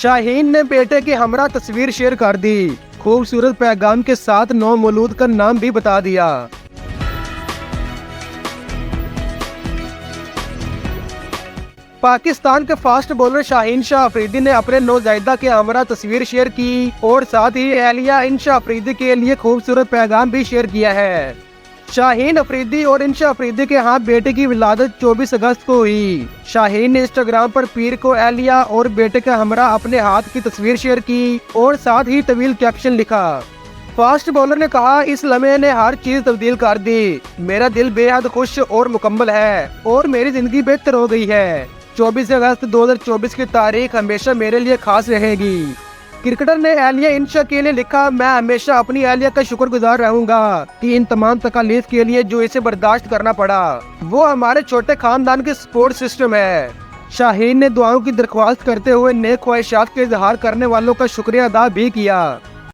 शाहीन ने बेटे की हमरा तस्वीर शेयर कर दी। खूबसूरत पैगाम के साथ नौमौलूद का नाम भी बता दिया। पाकिस्तान के फास्ट बॉलर शाहीन शाह अफरीदी ने अपने नौज़ायदा के हमरा तस्वीर शेयर की और साथ ही एहलिया इंशा अफरीदी के लिए खूबसूरत पैगाम भी शेयर किया है। शाहीन अफरीदी और इंशा अफरीदी के यहाँ बेटे की विलादत 24 अगस्त को हुई। शाहीन ने इंस्टाग्राम पर पीर को एहलिया और बेटे का हमरा अपने हाथ की तस्वीर शेयर की और साथ ही तवील कैप्शन लिखा। फास्ट बॉलर ने कहा, इस लम्हे ने हर चीज तब्दील कर दी। मेरा दिल बेहद खुश और मुकम्मल है और मेरी जिंदगी बेहतर हो गई है। 24 अगस्त 2024 की तारीख हमेशा मेरे लिए खास रहेगी। क्रिकेटर ने एहलिया इंशा के लिए लिखा, मैं हमेशा अपनी एहलिया का शुक्रगुजार रहूंगा कि इन तमाम तकलीफ के लिए जो इसे बर्दाश्त करना पड़ा, वो हमारे छोटे खानदान के सपोर्ट सिस्टम है। शाहीन ने दुआओं की दरख्वास्त करते हुए नेक ख्वाहिशात के इजहार करने वालों का शुक्रिया अदा भी किया।